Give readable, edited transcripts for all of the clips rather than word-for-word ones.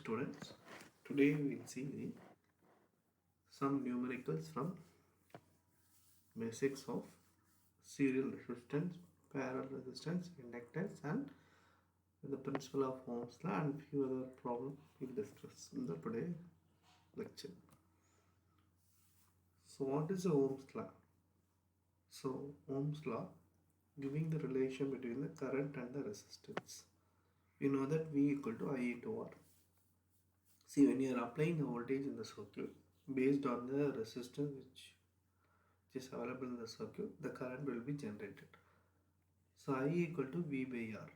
students. Today we will see some numericals from basics of serial resistance, parallel resistance, inductance, and the principle of Ohm's law and few other problems we will discuss in the today lecture. So what is the Ohm's law? So Ohm's law giving the relation between the current and the resistance. You know that V equal to I into R. See, when you are applying the voltage in the circuit based on the resistance which is available in the circuit, the current will be generated. So I equal to V by R.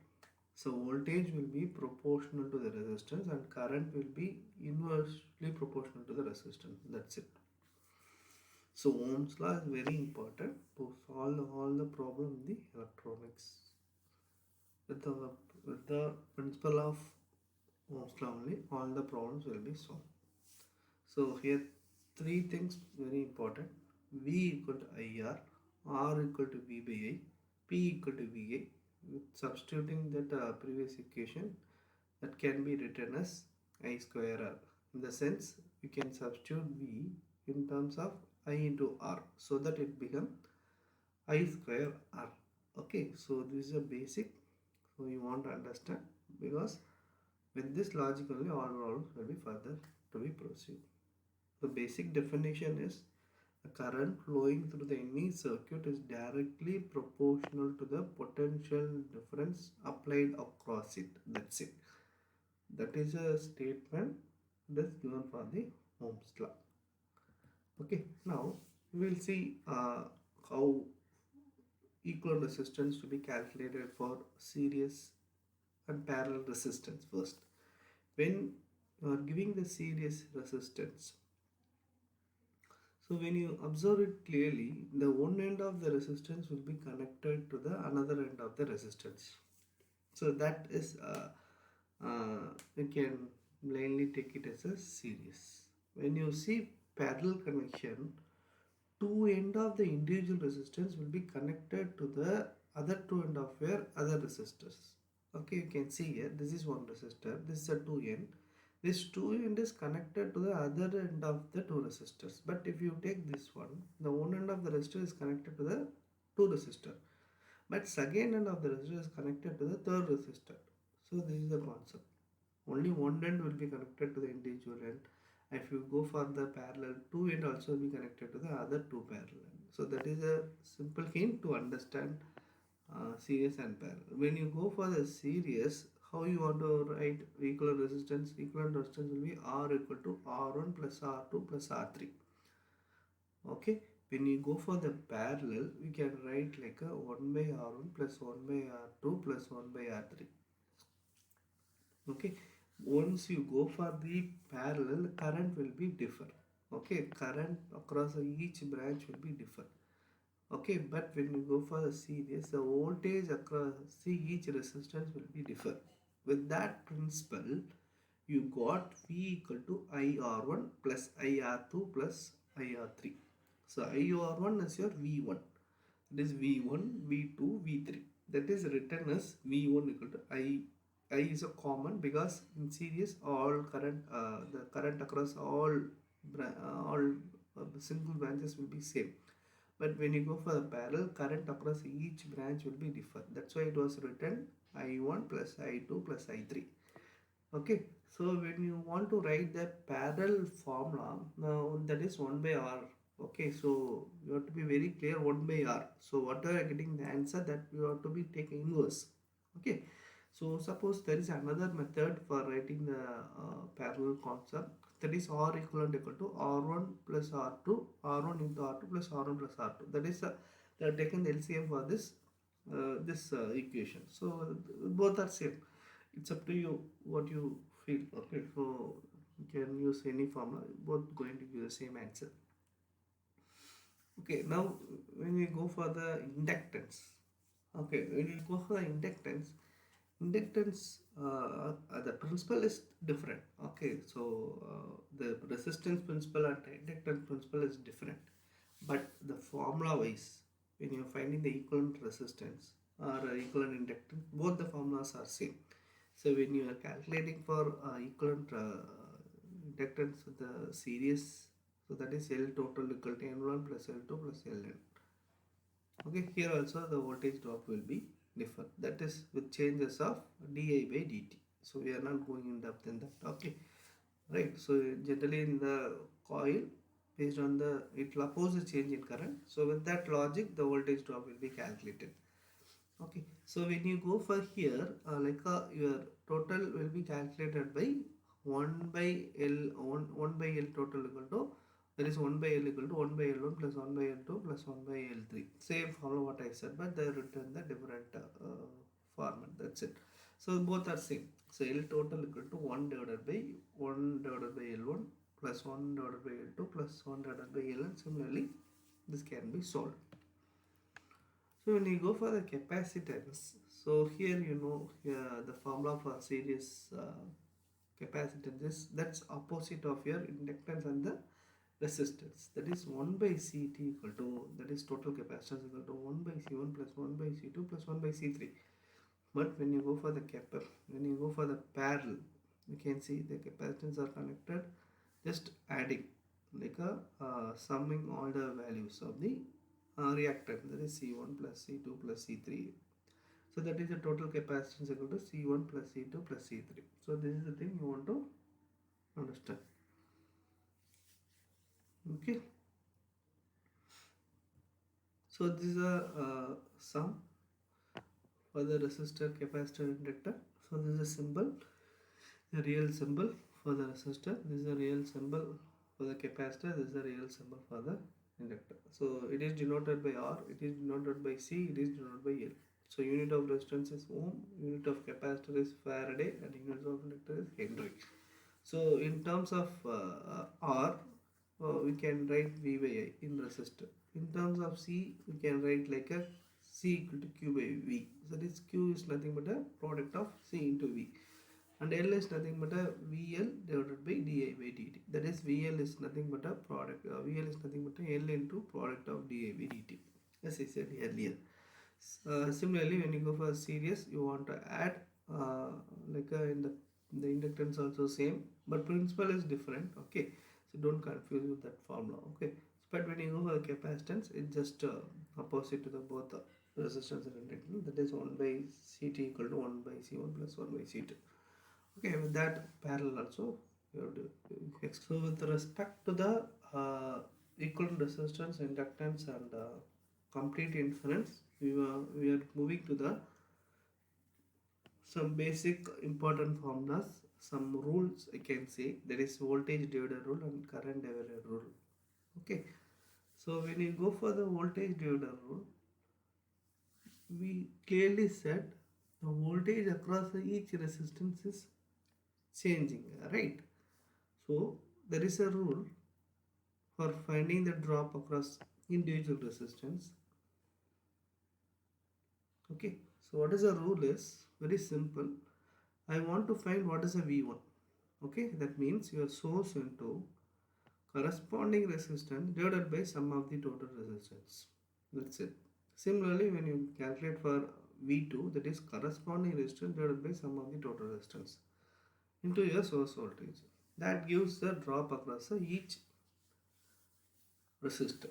So voltage will be proportional to the resistance and current will be inversely proportional to the resistance. That's it. So Ohm's law is very important to solve all the problem in the electronics. With the principle of Ohm's law only, all the problems will be solved. So here three things very important. V equal to IR, R equal to V by I, P equal to VA. With substituting that previous equation, that can be written as I square R. In the sense, you can substitute V in terms of I into R, so that it becomes I square R. Okay, so this is a basic. So you want to understand, because with this logic only all problems will be further to be proceed. The basic definition is the current flowing through the any circuit is directly proportional to the potential difference applied across it. That's it. That is a statement that is given for the Ohm's law. Okay, now we will see how equivalent resistance to be calculated for series and parallel resistance first. When you are giving the series resistance, so when you observe it clearly, the one end of the resistance will be connected to the another end of the resistance. So that is you can plainly take it as a series. When you see parallel connection, two end of the individual resistance will be connected to the other two end of your other resistors. Okay, you can see here, this is one resistor, this is a 2N. This 2N is connected to the other end of the two resistors. But if you take this one, the one end of the resistor is connected to the two resistor. But second end of the resistor is connected to the third resistor. So this is the concept. Only one end will be connected to the individual end. If you go for the parallel, two end also will be connected to the other two parallel. So that is a simple hint to understand series and parallel. When you go for the series, how you want to write equivalent resistance? Equivalent resistance will be R equal to R1 plus R2 plus R3. Okay. When you go for the parallel, we can write like a 1 by R1 plus 1 by R2 plus 1 by R3. Okay. Once you go for the parallel, current will be different. Okay. Current across each branch will be different. Okay, but when you go for the series, the voltage across each resistance will be different. With that principle, you got V equal to IR1 plus IR2 plus IR3. So IR1 is your V1. It is V1, V2, V3. That is written as V1 equal to I. I is a common because in series all current, the current across all single branches will be same. But when you go for the parallel, current across each branch will be different. That's why it was written I1 plus I2 plus I3. Okay, so when you want to write the parallel formula, now that is 1 by R. Okay, so you have to be very clear 1 by R. So whatever you are getting the answer, that you have to be taking inverse. Okay, so suppose there is another method for writing the parallel concept. That is R equivalent equal to R1 plus R2, R1 into R2 plus R1 plus R2. That is they have taken the LCM for this equation. So both are same. It's up to you what you feel. Okay, so you can use any formula. Both going to give the same answer. Okay, now when we go for the inductance. Okay, when you go for the inductance, the principle is different. Okay, so the resistance principle and inductance principle is different, but the formula wise, when you're finding the equivalent resistance or equivalent inductance, both the formulas are same. So when you are calculating for equivalent inductance of the series, so that is L total equal to N1 plus L2 plus Ln. Okay, here also the voltage drop will be different. That is with changes of di by dt. So we are not going in depth in that. Okay, right. So generally in the coil, based on the it will oppose the change in current. So with that logic, the voltage drop will be calculated. Okay, so when you go for here, your total will be calculated by 1 by L 1 by L total equal to, that is 1 by L equal to 1 by L1 plus 1 by L2 plus 1 by L3. Same follow what I said, but they are written the different format. That's it. So both are same. So L total equal to 1 divided by L1 plus 1 divided by L2 plus 1 divided by Ln. Similarly, this can be solved. So when you go for the capacitance, so here you know the formula for series capacitance is that's opposite of your inductance and the resistance. That is 1 by Ct equal to, that is total capacitance equal to 1 by C1 plus 1 by C2 plus 1 by C3. But when you go for the when you go for the parallel, you can see the capacitance are connected, just adding like a summing all the values of the reactant, that is C1 plus C2 plus C3. So that is the total capacitance equal to C1 plus C2 plus C3. So this is the thing you want to understand. Okay. So this is a sum for the resistor, capacitor, inductor. So this is a symbol, the real symbol for the resistor. This is a real symbol for the capacitor. This is a real symbol for the inductor. So it is denoted by R, it is denoted by C, it is denoted by L. So unit of resistance is ohm, unit of capacitor is Faraday, and unit of inductor is Henry. So in terms of R, we can write V by I in resistor. In terms of C, we can write like a C equal to Q by V. So this Q is nothing but a product of C into V. And L is nothing but a VL divided by di by dt. That is VL is nothing but a product. VL is nothing but a L into product of di by dt. As I said earlier. Similarly, when you go for series, you want to add in the inductance also same, but principle is different. Okay, so don't confuse with that formula. Okay, but when you go for capacitance, it's just opposite to the both resistance and inductance. That is 1 by Ct equal to 1 by C1 plus 1 by C2. Okay, with that parallel also you have to. So with respect to the equivalent resistance, inductance, and complete inference, we are moving to the some basic important formulas, some rules I can say, that is voltage divider rule and current divider rule. Okay, so when you go for the voltage divider rule, we clearly said the voltage across each resistance is changing, right? So there is a rule for finding the drop across individual resistance. Okay, so what is the rule is very simple. I want to find what is a V1. Okay, that means your source into corresponding resistance divided by sum of the total resistance. That's it. Similarly, when you calculate for V2, that is corresponding resistance divided by sum of the total resistance into your source voltage. That gives the drop across each resistor.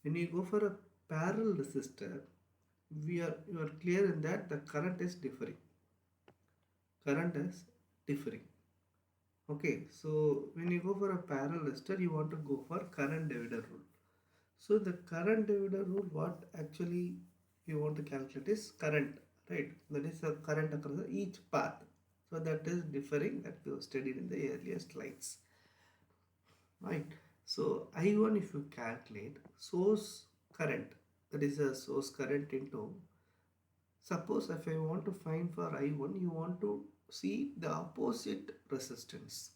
When you go for a parallel resistor, you are clear in that the current is differing. Current is differing. Okay, so when you go for a parallel resistor, you want to go for current divider rule. So the current divider rule, what actually you want to calculate is current, right? That is the current across each path. So that is differing, that we have studied in the earlier slides, right? So I1, if you calculate source current, that is a source current into, suppose if I want to find for I1, you want to see the opposite resistance.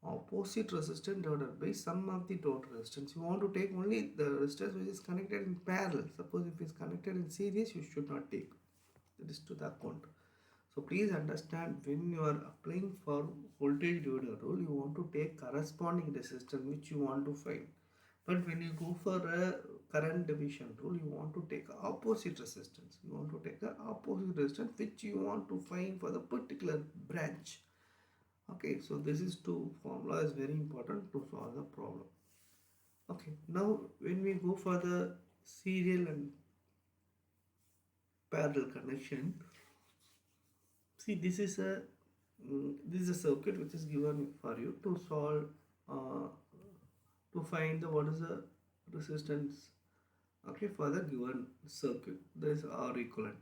Opposite resistance divided by sum of the total resistance. You want to take only the resistance which is connected in parallel. Suppose if it is connected in series, you should not take. That is to the account. So please understand, when you are applying for voltage divider rule, you want to take corresponding resistance which you want to find. But when you go for a current division rule, you want to take opposite resistance. You want to take the opposite resistance which you want to find for the particular branch. Okay, so this is two formula is very important to solve the problem. Okay, now when we go for the serial and parallel connection, see this is a circuit which is given for you to solve uh, to find the what is the resistance, okay, for the given circuit. There is R equivalent.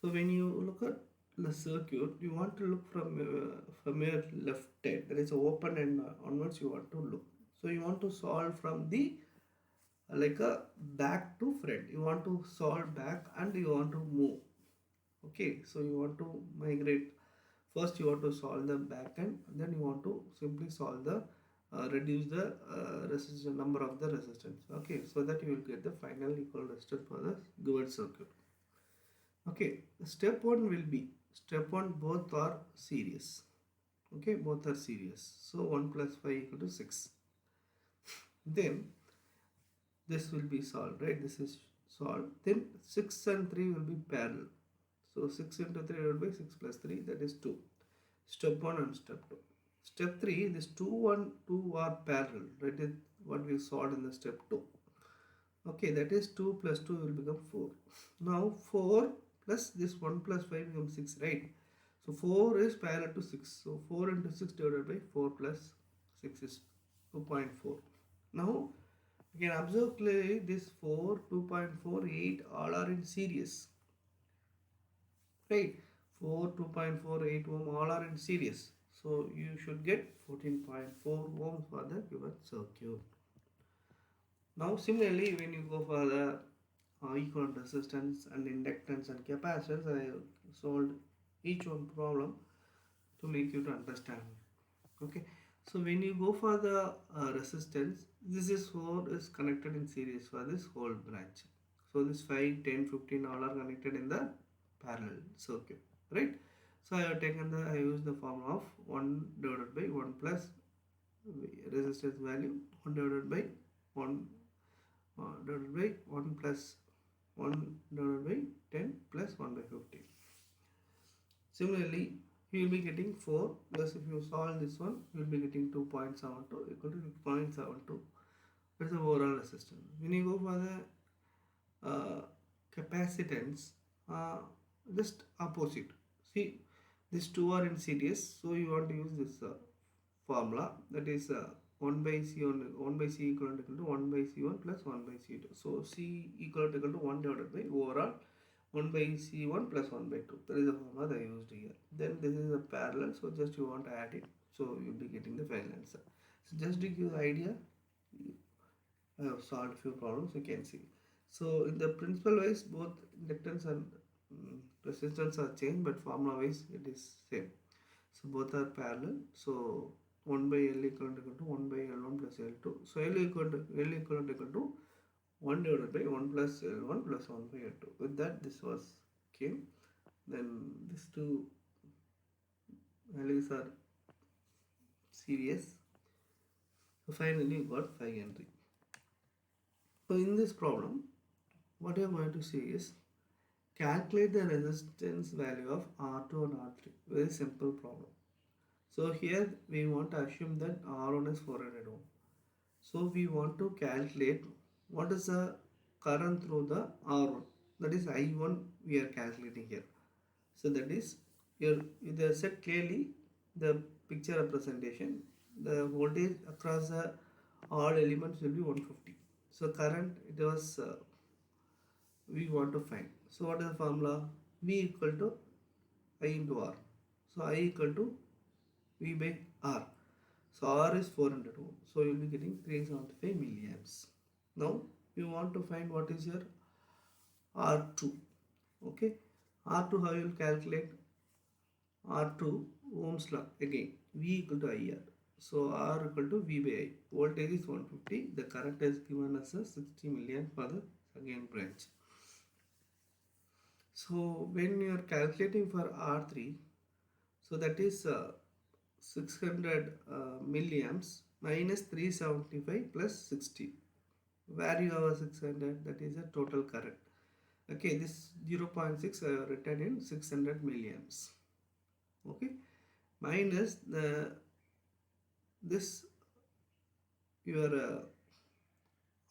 So when you look at the circuit, you want to look from your left hand. There is open and onwards you want to look. So you want to solve from the like a back to front. You want to solve back and you want to move. Okay, so you want to migrate. First you want to solve the back end, then you want to simply solve the reduce the resistance number of the resistance. Okay, so that you will get the final equal resistance for the given circuit. Okay, step 1 will be, step 1 both are series. Okay, both are series. So 1 plus 5 equal to 6. Then this will be solved, right? This is solved. Then 6 and 3 will be parallel. So 6 into 3 divided by 6 plus 3, that is 2. Step 1 and step 2. Step 3, this 2 and 2 are parallel. That is what we solved in the step 2. Okay, that is 2 plus 2 will become 4. Now 4 plus this 1 plus 5 becomes 6, right? So 4 is parallel to 6. So 4 into 6 divided by 4 plus 6 is 2.4. Now you can observe clearly this 4, 2.48 all are in series. Right? 4, 2.48 ohm all are in series. So you should get 14.4 ohms for the given circuit. Now similarly when you go for the equivalent resistance and inductance and capacitance, I solved each one problem to make you to understand. Okay, so when you go for the resistance, this is 4 is connected in series for this whole branch. So this 5, 10, 15 all are connected in the parallel circuit, right? So I have taken the, I use the formula of 1 divided by 1 plus resistance value, 1 divided by 1 divided by 1 plus 1 divided by 10 plus 1 by 15. Similarly, you will be getting 4 plus if you solve this one, you will be getting 2.72 equal to 0.72. That's the overall resistance. When you go for the capacitance, just opposite. See, these two are in series, so you want to use this formula, that is 1 by C1, 1 by C equal to 1 by C1 plus 1 by C2. So C equal to 1 divided by overall 1 by C1 plus 1 by 2. That is the formula I used here. Then this is a parallel, so just you want to add it. So you'll be getting the final answer. So just to give you idea, I have solved few problems, you can see. So in the principle wise, both inductance and resistance are changed, but formula wise it is same. So both are parallel. So 1 by L equivalent equal to 1 by L1 plus L2. So L equivalent equal to 1 divided by 1 plus L1 plus 1 by L2. With that, this was came. Then these two values are series. So finally, you got 5 Henry. So in this problem, what you are going to see is calculate the resistance value of R2 and R3. Very simple problem. So here we want to assume that R1 is 400 ohm. So we want to calculate what is the current through the R1. That is I1 we are calculating here. So that is here they said clearly the picture representation. The voltage across the all elements will be 150. So current it was we want to find. So what is the formula? V equal to I into R. So I equal to V by R. So R is 400 ohm. So you will be getting 375 milliamps. Now you want to find what is your R2. Okay. R2 how you will calculate? R2 Ohm's law again. V equal to IR. So R equal to V by I. Voltage is 150. The current is given as a 60 milliamp for the second branch. So when you are calculating for R3, so that is 600 milliamps minus 375 plus 60. Where you have a 600, that is a total current. Okay, this 0.6 I have written in 600 milliamps. Okay, minus this your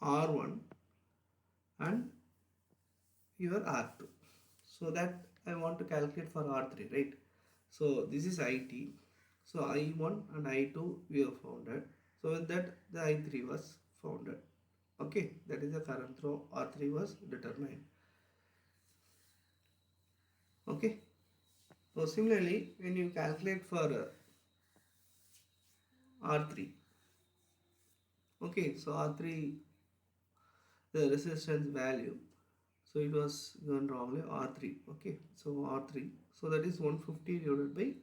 R1 and your R2. So that I want to calculate for R3, right? So this is IT. So I1 and I2 we have founded. So with that the I3 was founded. Okay, that is the current through R3 was determined. Okay. So similarly, when you calculate for R3, okay, so R3 the resistance value, so it was given wrongly R3. Okay, so R3, so that is 150 divided by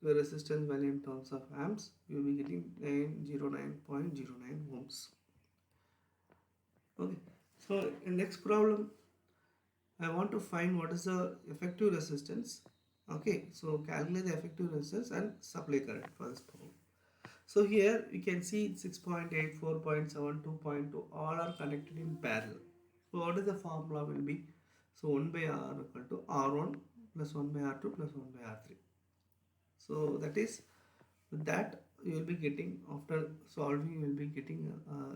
the resistance value in terms of amps, you will be getting 909.09 ohms. Okay, so in next problem I want to find what is the effective resistance. Okay, so calculate the effective resistance and supply current for this problem. So here you can see 6.8, 4.7, all are connected in parallel. So what is the formula will be? So 1 by R equal to R1 plus 1 by R2 plus 1 by R3. So that is that you will be getting after solving, you will be getting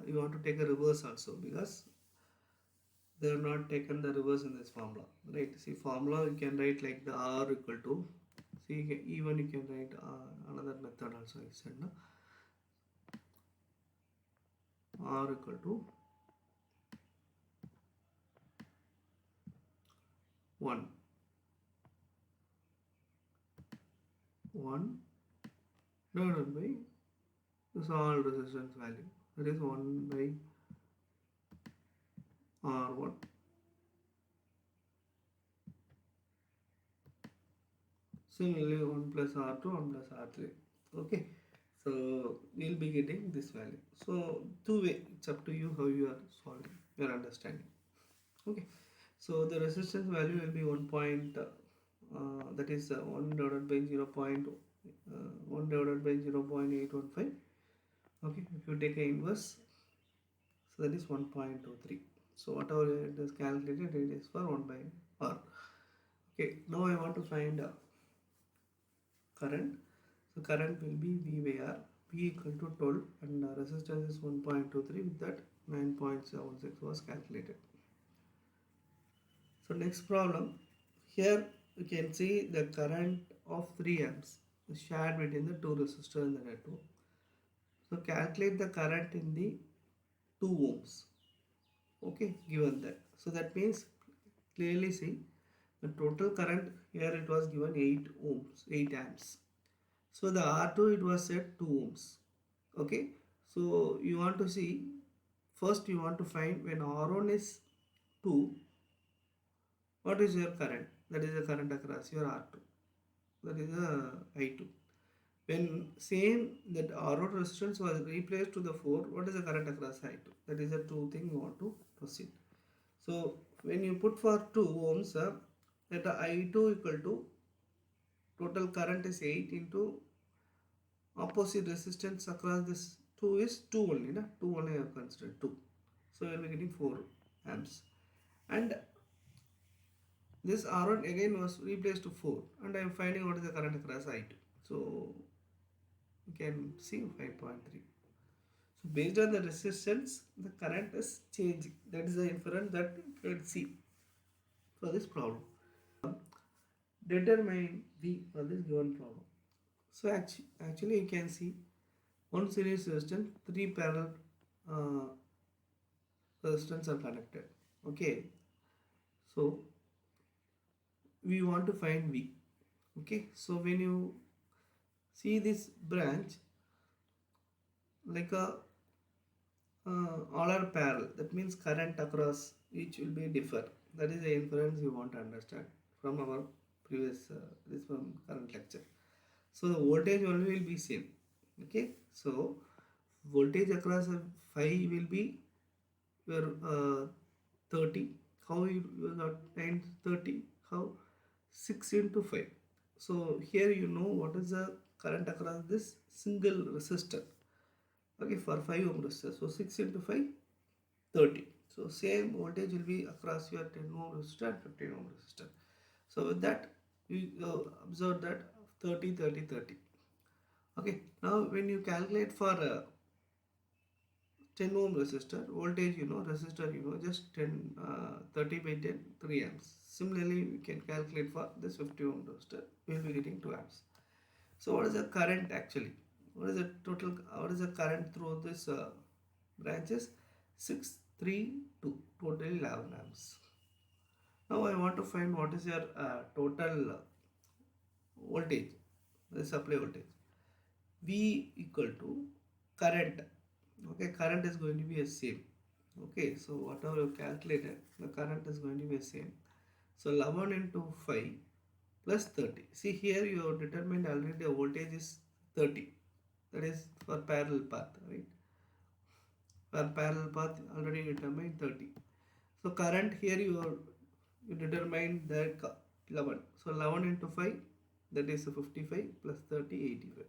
you want to take a reverse also, because they have not taken the reverse in this formula, right? See, formula you can write like the R equal to, see even you can write another method also I said, no? R equal to 1 divided by this all resistance value, that is 1 by R1 similarly 1 plus R2 1 plus R3. Okay, so you'll be getting this value. So two way, it's up to you how you are solving your understanding. Okay, so the resistance value will be 1 point that is 1 divided by 0. 1 divided by 0.815. Okay, if you take a inverse, so that is 1.23. So whatever it is calculated, it is for 1 by R. Okay, now I want to find current. So current will be V by R. V equal to 12 and resistance is 1.23. With that 9.76 was calculated. So next problem, here you can see the current of 3 amps is shared between the two resistors in the network. So calculate the current in the 2 ohms. Okay, given that. So that means clearly see the total current here, it was given 8 ohms, 8 amps. So the R2 it was set 2 ohms. Okay, so you want to see, first you want to find when R1 is 2, what is your current? That is the current across your R2. That is the I2. When same that R1 resistance was replaced to the 4, what is the current across I2? That is the two thing you want to proceed. So when you put for 2 ohms, that I2 equal to total current is 8 into opposite resistance across this 2 is 2 only, na? 2 only I have considered 2. So we will be getting 4 amps. And this R1 again was replaced to 4, and I am finding what is the current across I2. So you can see 5.3. So based on the resistance, the current is changing. That is the inference that you can see for this problem. Determine V for this given problem. So actually you can see one series resistance, 3 parallel uh, resistance are connected. Okay, so we want to find V. Okay, so when you see this branch like a all are parallel, that means current across each will be differ. That is the inference you want to understand from our previous this from current lecture. So the voltage only will be same. Okay, so voltage across 5 will be your 30. How you got 930? How? 6 into 5. So here you know what is the current across this single resistor. Okay, for 5 ohm resistor. So 6 into 5, 30. So same voltage will be across your 10 ohm resistor and 15 ohm resistor. So with that, you observe that 30, 30, 30. Okay, now when you calculate for 10 ohm resistor, voltage resistor just 10, 30 by 10, 3 amps. Similarly, we can calculate for this 50 ohm resistor, we will be getting 2 amps. So what is the current actually? What is the total, what is the current through this branches? 632, totally 11 amps. Now I want to find what is your total voltage, the supply voltage. V equal to current. Okay, current is going to be the same. Okay, so whatever you calculated, the current is going to be the same. So 11 into 5 plus 30. See here you have determined already the voltage is 30. That is for parallel path, right? For parallel path already determined 30. So current here you determine that 11. So 11 into 5, that is 55 plus 30, 85.